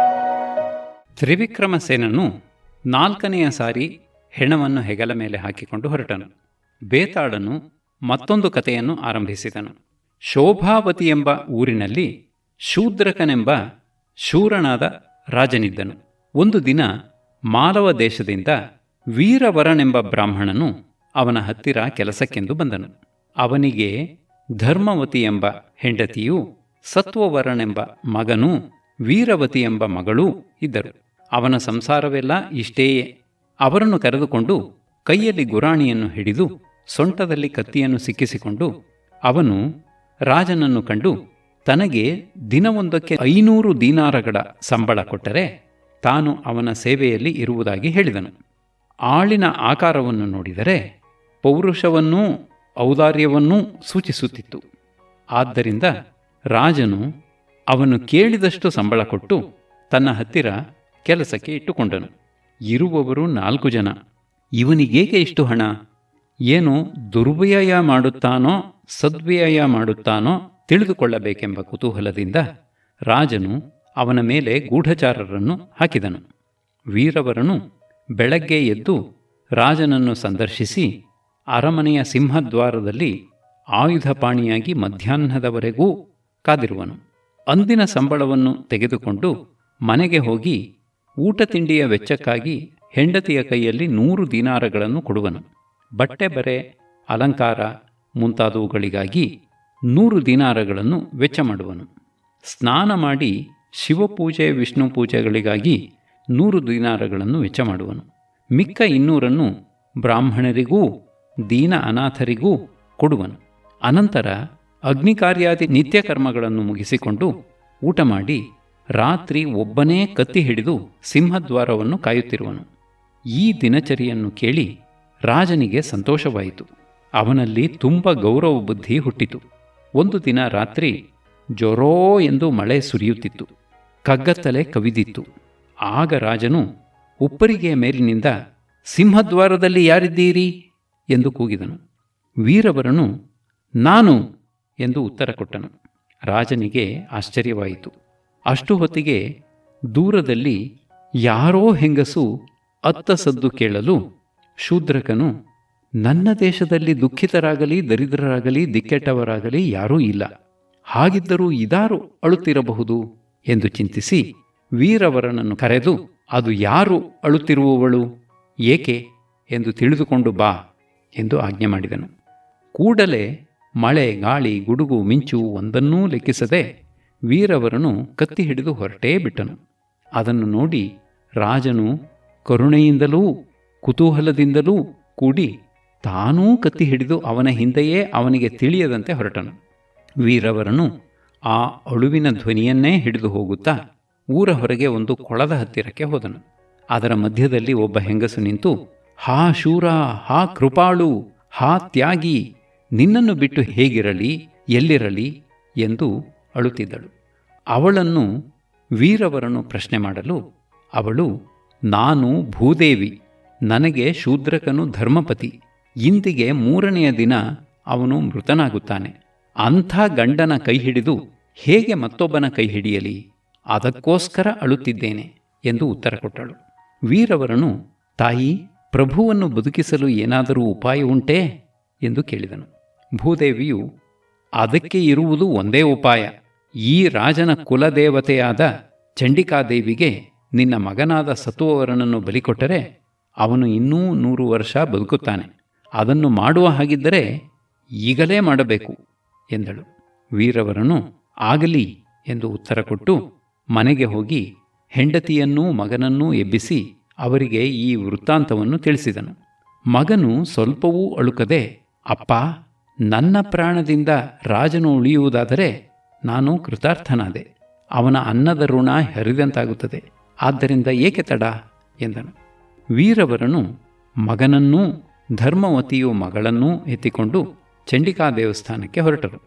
ತ್ರಿವಿಕ್ರಮಸೇನನು 4ನೆಯ ಸಾರಿ ಹೆಣವನ್ನು ಹೆಗಲ ಮೇಲೆ ಹಾಕಿಕೊಂಡು ಹೊರಟನು. ಬೇತಾಳನು ಮತ್ತೊಂದು ಕಥೆಯನ್ನು ಆರಂಭಿಸಿದನು. ಶೋಭಾವತಿ ಎಂಬ ಊರಿನಲ್ಲಿ ಶೂದ್ರಕನೆಂಬ ಶೂರನಾದ ರಾಜನಿದ್ದನು. ಒಂದು ದಿನ ಮಾಲವ ದೇಶದಿಂದ ವೀರವರನೆಂಬ ಬ್ರಾಹ್ಮಣನು ಅವನ ಹತ್ತಿರ ಕೆಲಸಕ್ಕೆಂದು ಬಂದನು. ಅವನಿಗೆ ಧರ್ಮವತಿ ಎಂಬ ಹೆಂಡತಿಯೂ ಸತ್ವವರನೆಂಬ ಮಗನೂ ವೀರವತಿ ಎಂಬ ಮಗಳೂ ಇದ್ದರು. ಅವನ ಸಂಸಾರವೆಲ್ಲ ಇಷ್ಟೇಯೇ. ಅವರನ್ನು ಕರೆದುಕೊಂಡು ಕೈಯಲ್ಲಿ ಗುರಾಣಿಯನ್ನು ಹಿಡಿದು ಸೊಂಟದಲ್ಲಿ ಕತ್ತಿಯನ್ನು ಸಿಕ್ಕಿಸಿಕೊಂಡು ಅವನು ರಾಜನನ್ನು ಕಂಡು ತನಗೆ ದಿನವೊಂದಕ್ಕೆ 500 ದೀನಾರಗಳ ಸಂಬಳ ಕೊಟ್ಟರೆ ತಾನು ಅವನ ಸೇವೆಯಲ್ಲಿ ಇರುವುದಾಗಿ ಹೇಳಿದನು. ಆಳಿನ ಆಕಾರವನ್ನು ನೋಡಿದರೆ ಪೌರುಷವನ್ನೂ ಔದಾರ್ಯವನ್ನೂ ಸೂಚಿಸುತ್ತಿತ್ತು. ಆದ್ದರಿಂದ ರಾಜನು ಅವನು ಕೇಳಿದಷ್ಟು ಸಂಬಳ ಕೊಟ್ಟು ತನ್ನ ಹತ್ತಿರ ಕೆಲಸಕ್ಕೆ ಇಟ್ಟುಕೊಂಡನು. ಇರುವವರು 4 ಜನ. ಇವನಿಗೇಕೆ ಇಷ್ಟು ಹಣ? ಏನು ದುರ್ವ್ಯಯ ಮಾಡುತ್ತಾನೋ ಸದ್ವ್ಯಯ ಮಾಡುತ್ತಾನೋ ತಿಳಿದುಕೊಳ್ಳಬೇಕೆಂಬ ಕುತೂಹಲದಿಂದ ರಾಜನು ಅವನ ಮೇಲೆ ಗೂಢಚಾರರನ್ನು ಹಾಕಿದನು. ವೀರವರನು ಬೆಳಗ್ಗೆ ಎದ್ದು ರಾಜನನ್ನು ಸಂದರ್ಶಿಸಿ ಅರಮನೆಯ ಸಿಂಹದ್ವಾರದಲ್ಲಿ ಆಯುಧಪಾಣಿಯಾಗಿ ಮಧ್ಯಾಹ್ನದವರೆಗೂ ಕಾದಿರುವನು. ಅಂದಿನ ಸಂಬಳವನ್ನು ತೆಗೆದುಕೊಂಡು ಮನೆಗೆ ಹೋಗಿ ಊಟ ತಿಂಡಿಯ ವೆಚ್ಚಕ್ಕಾಗಿ ಹೆಂಡತಿಯ ಕೈಯಲ್ಲಿ 100 ದೀನಾರಗಳನ್ನು ಕೊಡುವನು. ಬಟ್ಟೆ ಬರೆ ಅಲಂಕಾರ ಮುಂತಾದವುಗಳಿಗಾಗಿ 100 ದೀನಾರಗಳನ್ನು ವೆಚ್ಚ ಮಾಡುವನು. ಸ್ನಾನ ಮಾಡಿ ಶಿವಪೂಜೆ ವಿಷ್ಣು ಪೂಜೆಗಳಿಗಾಗಿ 100 ದೀನಾರಗಳನ್ನು ವೆಚ್ಚ ಮಾಡುವನು. ಮಿಕ್ಕ 200 ಬ್ರಾಹ್ಮಣರಿಗೂ ದೀನ ಅನಾಥರಿಗೂ ಕೊಡುವನು. ಅನಂತರ ಅಗ್ನಿಕಾರ್ಯಾದಿ ನಿತ್ಯ ಕರ್ಮಗಳನ್ನು ಮುಗಿಸಿಕೊಂಡು ಊಟ ಮಾಡಿ ರಾತ್ರಿ ಒಬ್ಬನೇ ಕತ್ತಿ ಹಿಡಿದು ಸಿಂಹದ್ವಾರವನ್ನು ಕಾಯುತ್ತಿರುವನು. ಈ ದಿನಚರಿಯನ್ನು ಕೇಳಿ ರಾಜನಿಗೆ ಸಂತೋಷವಾಯಿತು. ಅವನಲ್ಲಿ ತುಂಬ ಗೌರವ ಬುದ್ಧಿ ಹುಟ್ಟಿತು. ಒಂದು ದಿನ ರಾತ್ರಿ ಜೊರೋ ಎಂದು ಮಳೆ ಸುರಿಯುತ್ತಿತ್ತು. ಕಗ್ಗತ್ತಲೆ ಕವಿದಿತ್ತು. ಆಗ ರಾಜನು ಉಪ್ಪರಿಗೆಯ ಮೇಲಿನಿಂದ ಸಿಂಹದ್ವಾರದಲ್ಲಿ ಯಾರಿದ್ದೀರಿ ಎಂದು ಕೂಗಿದನು. ವೀರವರನು ನಾನು ಎಂದು ಉತ್ತರ ಕೊಟ್ಟನು. ರಾಜನಿಗೆ ಆಶ್ಚರ್ಯವಾಯಿತು. ಅಷ್ಟು ಹೊತ್ತಿಗೆ ದೂರದಲ್ಲಿ ಯಾರೋ ಹೆಂಗಸು ಅತ್ತ ಸದ್ದು ಕೇಳಲು ಶೂದ್ರಕನು, ನನ್ನ ದೇಶದಲ್ಲಿ ದುಃಖಿತರಾಗಲಿ ದರಿದ್ರರಾಗಲಿ ದಿಕ್ಕೆಟ್ಟವರಾಗಲಿ ಯಾರೂ ಇಲ್ಲ, ಹಾಗಿದ್ದರೂ ಇದಾರು ಅಳುತ್ತಿರಬಹುದು ಎಂದು ಚಿಂತಿಸಿ ವೀರವರನನ್ನು ಕರೆದು, ಅದು ಯಾರು ಅಳುತ್ತಿರುವವಳು, ಏಕೆ ಎಂದು ತಿಳಿದುಕೊಂಡು ಬಾ ಎಂದು ಆಜ್ಞೆ ಮಾಡಿದನು. ಕೂಡಲೇ ಮಳೆ ಗಾಳಿ ಗುಡುಗು ಮಿಂಚು ಒಂದನ್ನೂ ಲೆಕ್ಕಿಸದೆ ವೀರವರನು ಕತ್ತಿ ಹಿಡಿದು ಹೊರಟೇ ಬಿಟ್ಟನು. ಅದನ್ನು ನೋಡಿ ರಾಜನು ಕರುಣೆಯಿಂದಲೂ ಕುತೂಹಲದಿಂದಲೂ ಕೂಡಿ ತಾನೂ ಕತ್ತಿ ಹಿಡಿದು ಅವನ ಹಿಂದೆಯೇ ಅವನಿಗೆ ತಿಳಿಯದಂತೆ ಹೊರಟನು. ವೀರವರನು ಆ ಅಳುವಿನ ಧ್ವನಿಯನ್ನೇ ಹಿಡಿದು ಹೋಗುತ್ತಾ ಊರ ಹೊರಗೆ ಒಂದು ಕೊಳದ ಹತ್ತಿರಕ್ಕೆ ಹೋದನು. ಅದರ ಮಧ್ಯದಲ್ಲಿ ಒಬ್ಬ ಹೆಂಗಸು ನಿಂತು, ಹಾ ಶೂರ, ಹಾ ಕೃಪಾಳು, ಹಾ ತ್ಯಾಗಿ, ನಿನ್ನನ್ನು ಬಿಟ್ಟು ಹೇಗಿರಲಿ, ಎಲ್ಲಿರಲಿ ಎಂದು ಅಳುತ್ತಿದ್ದಳು. ಅವಳನ್ನು ವೀರವರನು ಪ್ರಶ್ನೆ ಮಾಡಲು ಅವಳು, ನಾನು ಭೂದೇವಿ, ನನಗೆ ಶೂದ್ರಕನು ಧರ್ಮಪತಿ, ಇಂದಿಗೆ 3ನೆಯ ದಿನ ಅವನು ಮೃತನಾಗುತ್ತಾನೆ. ಅಂಥ ಗಂಡನ ಕೈ ಹಿಡಿದು ಹೇಗೆ ಮತ್ತೊಬ್ಬನ ಕೈ ಹಿಡಿಯಲಿ, ಅದಕ್ಕೋಸ್ಕರ ಅಳುತ್ತಿದ್ದೇನೆ ಎಂದು ಉತ್ತರ ಕೊಟ್ಟಳು. ವೀರವರನು, ತಾಯಿ, ಪ್ರಭುವನ್ನು ಬದುಕಿಸಲು ಏನಾದರೂ ಉಪಾಯ ಉಂಟೇ ಎಂದು ಕೇಳಿದನು. ಭೂದೇವಿಯು, ಅದಕ್ಕೆ ಇರುವುದು ಒಂದೇ ಉಪಾಯ. ಈ ರಾಜನ ಕುಲದೇವತೆಯಾದ ಚಂಡಿಕಾದೇವಿಗೆ ನಿನ್ನ ಮಗನಾದ ಸತ್ವವರನನ್ನು ಬಲಿಕೊಟ್ಟರೆ ಅವನು ಇನ್ನೂ 100 ವರ್ಷ ಬದುಕುತ್ತಾನೆ. ಅದನ್ನು ಮಾಡುವ ಹಾಗಿದ್ದರೆ ಈಗಲೇ ಮಾಡಬೇಕು ಎಂದಳು. ವೀರವರನು ಆಗಲಿ ಎಂದು ಉತ್ತರ ಕೊಟ್ಟು ಮನೆಗೆ ಹೋಗಿ ಹೆಂಡತಿಯನ್ನೂ ಮಗನನ್ನೂ ಎಬ್ಬಿಸಿ ಅವರಿಗೆ ಈ ವೃತ್ತಾಂತವನ್ನು ತಿಳಿಸಿದನು. ಮಗನು ಸ್ವಲ್ಪವೂ ಅಳುಕದೆ, ಅಪ್ಪ, ನನ್ನ ಪ್ರಾಣದಿಂದ ರಾಜನು ಉಳಿಯುವುದಾದರೆ ನಾನು ಕೃತಾರ್ಥನಾದೆ. ಅವನ ಅನ್ನದ ಋಣ ಹರಿದಂತಾಗುತ್ತದೆ. ಆದ್ದರಿಂದ ಏಕೆ ತಡ ಎಂದನು. ವೀರವರನು ಮಗನನ್ನೂ ಧರ್ಮವತಿಯು ಮಗಳನ್ನೂ ಎತ್ತಿಕೊಂಡು ಚಂಡಿಕಾ ದೇವಸ್ಥಾನಕ್ಕೆ ಹೊರಟರು.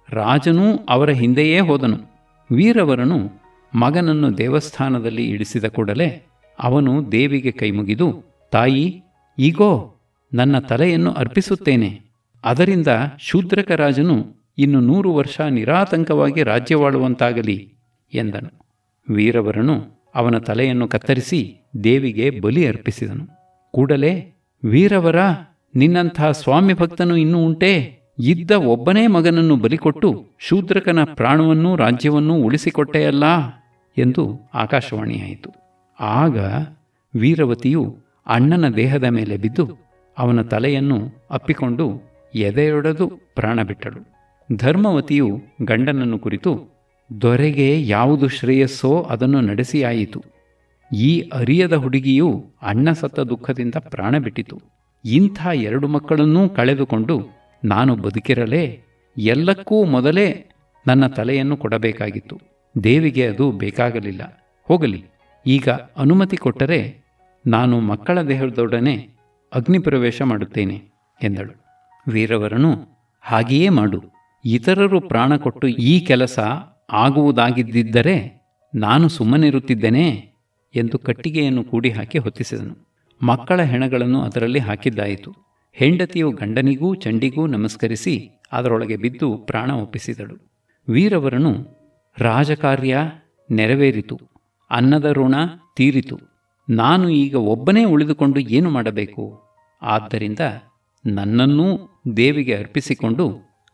ರಾಜನೂ ಅವರ ಹಿಂದೆಯೇ ಹೋದನು. ವೀರವರನು ಮಗನನ್ನು ದೇವಸ್ಥಾನದಲ್ಲಿ ಇಳಿಸಿದ ಕೂಡಲೇ ಅವನು ದೇವಿಗೆ ಕೈಮುಗಿದು, ತಾಯಿ, ಈಗೋ ನನ್ನ ತಲೆಯನ್ನು ಅರ್ಪಿಸುತ್ತೇನೆ. ಅದರಿಂದ ಶೂದ್ರಕ ರಾಜನು ಇನ್ನು 100 ವರ್ಷ ನಿರಾತಂಕವಾಗಿ ರಾಜ್ಯವಾಳುವಂತಾಗಲಿ ಎಂದನು. ವೀರವರನು ಅವನ ತಲೆಯನ್ನು ಕತ್ತರಿಸಿ ದೇವಿಗೆ ಬಲಿ ಅರ್ಪಿಸಿದನು. ಕೂಡಲೇ, ವೀರವರ, ನಿನ್ನಂಥ ಸ್ವಾಮಿ ಭಕ್ತನು ಇನ್ನೂ ಉಂಟೇ? ಇದ್ದ ಒಬ್ಬನೇ ಮಗನನ್ನು ಬಲಿಕೊಟ್ಟು ಶೂದ್ರಕನ ಪ್ರಾಣವನ್ನೂ ರಾಜ್ಯವನ್ನೂ ಉಳಿಸಿಕೊಟ್ಟೆಯಲ್ಲ ಎಂದು ಆಕಾಶವಾಣಿಯಾಯಿತು. ಆಗ ವೀರವತಿಯು ಅಣ್ಣನ ದೇಹದ ಮೇಲೆ ಬಿದ್ದು ಅವನ ತಲೆಯನ್ನು ಅಪ್ಪಿಕೊಂಡು ಎದೆಯೊಡೆದು ಪ್ರಾಣ ಬಿಟ್ಟಳು. ಧರ್ಮವತಿಯು ಗಂಡನನ್ನು ಕುರಿತು, ದೊರೆಗೆ ಯಾವುದು ಶ್ರೇಯಸ್ಸೋ ಅದನ್ನು ನಡೆಸಿಯಾಯಿತು. ಈ ಅರಿಯದ ಹುಡುಗಿಯು ಅಣ್ಣ ಸತ್ತ ದುಃಖದಿಂದ ಪ್ರಾಣ ಬಿಟ್ಟಿತು. ಇಂಥ 2 ಮಕ್ಕಳನ್ನೂ ಕಳೆದುಕೊಂಡು ನಾನು ಬದುಕಿರಲೇ ಎಲ್ಲಕ್ಕೂ ಮೊದಲೇ ನನ್ನ ತಲೆಯನ್ನು ಕೊಡಬೇಕಾಗಿತ್ತು. ದೇವಿಗೆ ಅದು ಬೇಕಾಗಲಿಲ್ಲ. ಹೋಗಲಿ, ಈಗ ಅನುಮತಿ ಕೊಟ್ಟರೆ ನಾನು ಮಕ್ಕಳ ದೇಹದೊಡನೆ ಅಗ್ನಿಪ್ರವೇಶ ಮಾಡುತ್ತೇನೆ ಎಂದಳು. ವೀರವರನು, ಹಾಗೆಯೇ ಮಾಡು. ಇತರರು ಪ್ರಾಣ ಕೊಟ್ಟು ಈ ಕೆಲಸ ಆಗುವುದಾಗಿದ್ದರೆ ನಾನು ಸುಮ್ಮನಿರುತ್ತಿದ್ದೇನೆ ಎಂದು ಕಟ್ಟಿಗೆಯನ್ನು ಕೂಡಿ ಹಾಕಿ ಹೊತ್ತಿಸಿದನು. ಮಕ್ಕಳ ಹೆಣಗಳನ್ನು ಅದರಲ್ಲಿ ಹಾಕಿದ್ದಾಯಿತು. ಹೆಂಡತಿಯು ಗಂಡನಿಗೂ ಚಂಡಿಗೂ ನಮಸ್ಕರಿಸಿ ಅದರೊಳಗೆ ಬಿದ್ದು ಪ್ರಾಣ ಒಪ್ಪಿಸಿದಳು. ವೀರವರನು, ರಾಜಕಾರ್ಯ ನೆರವೇರಿತು, ಅನ್ನದ ಋಣ ತೀರಿತು. ನಾನು ಈಗ ಒಬ್ಬನೇ ಉಳಿದುಕೊಂಡು ಏನು ಮಾಡಬೇಕು? ಆದ್ದರಿಂದ ನನ್ನನ್ನೂ ದೇವಿಗೆ ಅರ್ಪಿಸಿಕೊಂಡು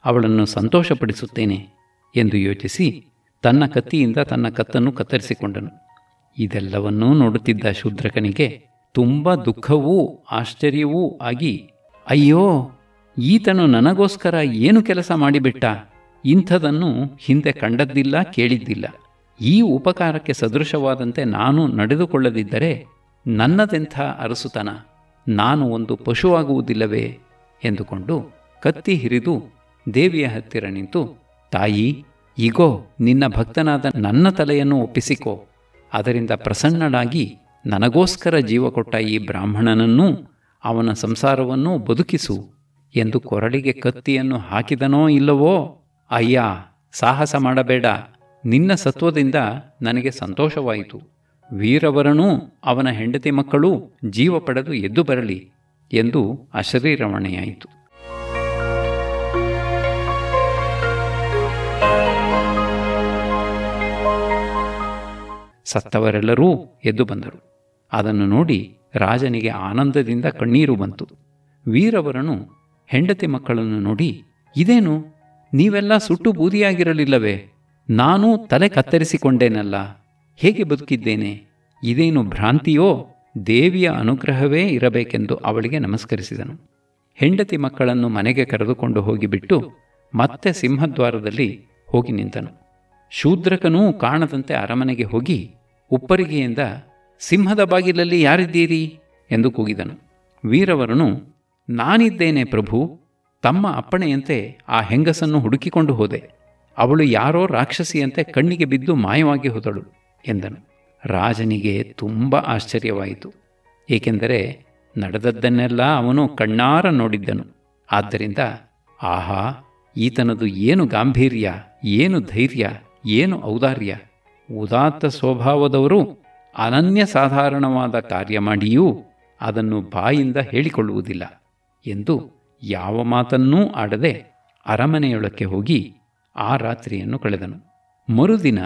ಅವಳನ್ನು ಸಂತೋಷಪಡಿಸುತ್ತೇನೆ ಎಂದು ಯೋಚಿಸಿ ತನ್ನ ಕತ್ತಿಯಿಂದ ತನ್ನ ಕತ್ತನ್ನು ಕತ್ತರಿಸಿಕೊಂಡನು. ಇದೆಲ್ಲವನ್ನೂ ನೋಡುತ್ತಿದ್ದ ಶೂದ್ರಕನಿಗೆ ತುಂಬ ದುಃಖವೂ ಆಶ್ಚರ್ಯವೂ ಆಗಿ, ಅಯ್ಯೋ, ಈತನು ನನಗೋಸ್ಕರ ಏನು ಕೆಲಸ ಮಾಡಿಬಿಟ್ಟ? ಇಂಥದನ್ನು ಹಿಂದೆ ಕಂಡದ್ದಿಲ್ಲ, ಕೇಳಿದ್ದಿಲ್ಲ. ಈ ಉಪಕಾರಕ್ಕೆ ಸದೃಶವಾದಂತೆ ನಾನು ನಡೆದುಕೊಳ್ಳದಿದ್ದರೆ ನನ್ನದೆಂಥ ಅರಸುತನ, ನಾನು ಒಂದು ಪಶುವಾಗುವುದಿಲ್ಲವೇ ಎಂದುಕೊಂಡು ಕತ್ತಿ ಹಿರಿದು ದೇವಿಯ ಹತ್ತಿರ ನಿಂತು, ತಾಯಿ, ಈಗೋ ನಿನ್ನ ಭಕ್ತನಾದ ನನ್ನ ತಲೆಯನ್ನು ಒಪ್ಪಿಸಿಕೋ. ಅದರಿಂದ ಪ್ರಸನ್ನಳಾಗಿ ನನಗೋಸ್ಕರ ಜೀವ ಕೊಟ್ಟ ಈ ಬ್ರಾಹ್ಮಣನನ್ನೂ ಅವನ ಸಂಸಾರವನ್ನೂ ಬದುಕಿಸು ಎಂದು ಕೊರಳಿಗೆ ಕತ್ತಿಯನ್ನು ಹಾಕಿದನೋ ಇಲ್ಲವೋ? ಅಯ್ಯ, ಸಾಹಸ ಮಾಡಬೇಡ. ನಿನ್ನ ಸತ್ವದಿಂದ ನನಗೆ ಸಂತೋಷವಾಯಿತು. ವೀರವರನೂ ಅವನ ಹೆಂಡತಿ ಮಕ್ಕಳೂ ಜೀವ ಪಡೆದು ಎದ್ದು ಬರಲಿ ಎಂದು ಅಶರೀರವಣೆಯಾಯಿತು. ಸತ್ತವರೆಲ್ಲರೂ ಎದ್ದು ಬಂದರು. ಅದನ್ನು ನೋಡಿ ರಾಜನಿಗೆ ಆನಂದದಿಂದ ಕಣ್ಣೀರು ಬಂತು. ವೀರವರನು ಹೆಂಡತಿ ಮಕ್ಕಳನ್ನು ನೋಡಿ, ಇದೇನು, ನೀವೆಲ್ಲ ಸುಟ್ಟು ಬೂದಿಯಾಗಿರಲಿಲ್ಲವೇ? ನಾನೂ ತಲೆ ಕತ್ತರಿಸಿಕೊಂಡೇನಲ್ಲ, ಹೇಗೆ ಬದುಕಿದ್ದೇನೆ? ಇದೇನು ಭ್ರಾಂತಿಯೋ? ದೇವಿಯ ಅನುಗ್ರಹವೇ ಇರಬೇಕೆಂದು ಅವಳಿಗೆ ನಮಸ್ಕರಿಸಿದನು. ಹೆಂಡತಿ ಮಕ್ಕಳನ್ನು ಮನೆಗೆ ಕರೆದುಕೊಂಡು ಹೋಗಿಬಿಟ್ಟು ಮತ್ತೆ ಸಿಂಹದ್ವಾರದಲ್ಲಿ ಹೋಗಿ ನಿಂತನು. ಶೂದ್ರಕನೂ ಕಾಣದಂತೆ ಅರಮನೆಗೆ ಹೋಗಿ ಉಪ್ಪರಿಗೆಯಿಂದ, ಸಿಂಹದ ಬಾಗಿಲಲ್ಲಿ ಯಾರಿದ್ದೀರಿ ಎಂದು ಕೂಗಿದನು. ವೀರವರನು, ನಾನಿದ್ದೇನೆ ಪ್ರಭು. ತಮ್ಮ ಅಪ್ಪಣೆಯಂತೆ ಆ ಹೆಂಗಸನ್ನು ಹುಡುಕಿಕೊಂಡು ಹೋದೆ. ಅವಳು ಯಾರೋ ರಾಕ್ಷಸಿಯಂತೆ ಕಣ್ಣಿಗೆ ಬಿದ್ದು ಮಾಯವಾಗಿ ಹೋದಳು ಎಂದನು. ರಾಜನಿಗೆ ತುಂಬ ಆಶ್ಚರ್ಯವಾಯಿತು. ಏಕೆಂದರೆ ನಡೆದದ್ದನ್ನೆಲ್ಲ ಅವನು ಕಣ್ಣಾರ ನೋಡಿದ್ದನು. ಆದ್ದರಿಂದ, ಆಹಾ, ಈತನದು ಏನು ಗಾಂಭೀರ್ಯ, ಏನು ಧೈರ್ಯ, ಏನು ಔದಾರ್ಯ! ಉದಾತ್ತ ಸ್ವಭಾವದವರು ಅನನ್ಯ ಸಾಧಾರಣವಾದ ಕಾರ್ಯ ಮಾಡಿಯೂ ಅದನ್ನು ಬಾಯಿಂದ ಹೇಳಿಕೊಳ್ಳುವುದಿಲ್ಲ ಎಂದು ಯಾವ ಮಾತನ್ನೂ ಆಡದೆ ಅರಮನೆಯೊಳಕ್ಕೆ ಹೋಗಿ ಆ ರಾತ್ರಿಯನ್ನು ಕಳೆದನು. ಮರುದಿನ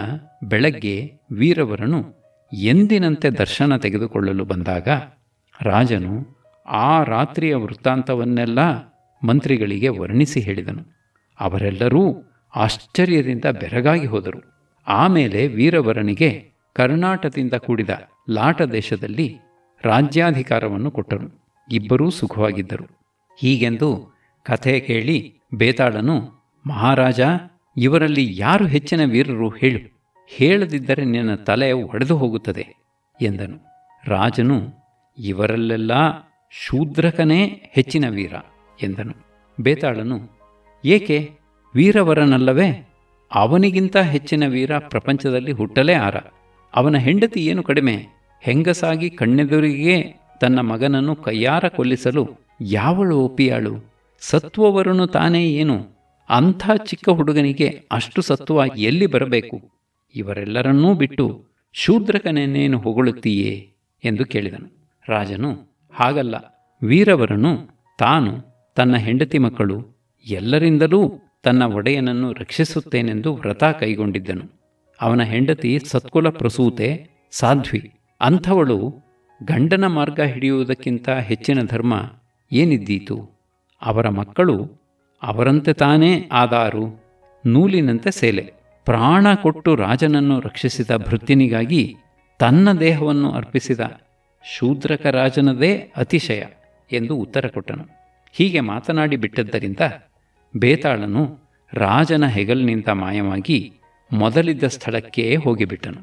ಬೆಳಗ್ಗೆ ವೀರವರನು ಎಂದಿನಂತೆ ದರ್ಶನ ತೆಗೆದುಕೊಳ್ಳಲು ಬಂದಾಗ ರಾಜನು ಆ ರಾತ್ರಿಯ ವೃತ್ತಾಂತವನ್ನೆಲ್ಲ ಮಂತ್ರಿಗಳಿಗೆ ವರ್ಣಿಸಿ ಹೇಳಿದನು. ಅವರೆಲ್ಲರೂ ಆಶ್ಚರ್ಯದಿಂದ ಬೆರಗಾಗಿ ಹೋದರು. ಆಮೇಲೆ ವೀರವರನಿಗೆ ಕರ್ನಾಟಕದಿಂದ ಕೂಡಿದ ಲಾಟ ದೇಶದಲ್ಲಿ ರಾಜ್ಯಾಧಿಕಾರವನ್ನು ಕೊಟ್ಟರು. ಇಬ್ಬರೂ ಸುಖವಾಗಿದ್ದರು. ಹೀಗೆಂದು ಕಥೆ ಕೇಳಿ ಬೇತಾಳನು, ಮಹಾರಾಜ, ಇವರಲ್ಲಿ ಯಾರು ಹೆಚ್ಚಿನ ವೀರರು ಹೇಳು, ಹೇಳದಿದ್ದರೆ ನಿನ್ನ ತಲೆ ಒಡೆದು ಹೋಗುತ್ತದೆ ಎಂದನು. ರಾಜನು, ಇವರಲ್ಲೆಲ್ಲ ಶೂದ್ರಕನೇ ಹೆಚ್ಚಿನ ವೀರ ಎಂದನು. ಬೇತಾಳನು, ಏಕೆ, ವೀರವರನಲ್ಲವೇ? ಅವನಿಗಿಂತ ಹೆಚ್ಚಿನ ವೀರ ಪ್ರಪಂಚದಲ್ಲಿ ಹುಟ್ಟಲೇ ಆರ. ಅವನ ಹೆಂಡತಿ ಏನು ಕಡಿಮೆ? ಹೆಂಗಸಾಗಿ ಕಣ್ಣೆದುರಿಗೆ ತನ್ನ ಮಗನನ್ನು ಕೈಯಾರ ಕೊಲ್ಲಿಸಲು ಯಾವಳು ಒಪ್ಪಿಯಾಳು? ಸತ್ವವರನು ತಾನೇ ಏನು? ಅಂಥ ಚಿಕ್ಕ ಹುಡುಗನಿಗೆ ಅಷ್ಟು ಸತ್ವ ಎಲ್ಲಿ ಬರಬೇಕು? ಇವರೆಲ್ಲರನ್ನೂ ಬಿಟ್ಟು ಶೂದ್ರಕನೆನ್ನೇನು ಹೊಗಳುತ್ತೀಯೇ ಎಂದು ಕೇಳಿದನು. ರಾಜನು, ಹಾಗಲ್ಲ, ವೀರವರನು ತಾನು, ತನ್ನ ಹೆಂಡತಿ ಮಕ್ಕಳು ಎಲ್ಲರಿಂದಲೂ ತನ್ನ ಒಡೆಯನನ್ನು ರಕ್ಷಿಸುತ್ತೇನೆಂದು ವ್ರತ ಕೈಗೊಂಡಿದ್ದನು. ಅವನ ಹೆಂಡತಿ ಸತ್ಕುಲ ಪ್ರಸೂತೆ, ಸಾಧ್ವಿ. ಅಂಥವಳು ಗಂಡನ ಮಾರ್ಗ ಹಿಡಿಯುವುದಕ್ಕಿಂತ ಹೆಚ್ಚಿನ ಧರ್ಮ ಏನಿದ್ದೀತು? ಅವರ ಮಕ್ಕಳು ಅವರಂತೆ ತಾನೇ ಆದಾರು, ನೂಲಿನಂತೆ ಸೇಲೆ. ಪ್ರಾಣ ಕೊಟ್ಟು ರಾಜನನ್ನು ರಕ್ಷಿಸಿದ ಭೃತ್ಯನಿಗಾಗಿ ತನ್ನ ದೇಹವನ್ನು ಅರ್ಪಿಸಿದ ಶೂದ್ರಕ ರಾಜನದೇ ಅತಿಶಯ ಎಂದು ಉತ್ತರ ಕೊಟ್ಟನು. ಹೀಗೆ ಮಾತನಾಡಿ ಬಿಟ್ಟದ್ದರಿಂದ ಬೇತಾಳನು ರಾಜನ ಹೆಗಲಿನಿಂದ ಮಾಯವಾಗಿ ಮೊದಲಿದ್ದ ಸ್ಥಳಕ್ಕೇ ಹೋಗಿಬಿಟ್ಟನು.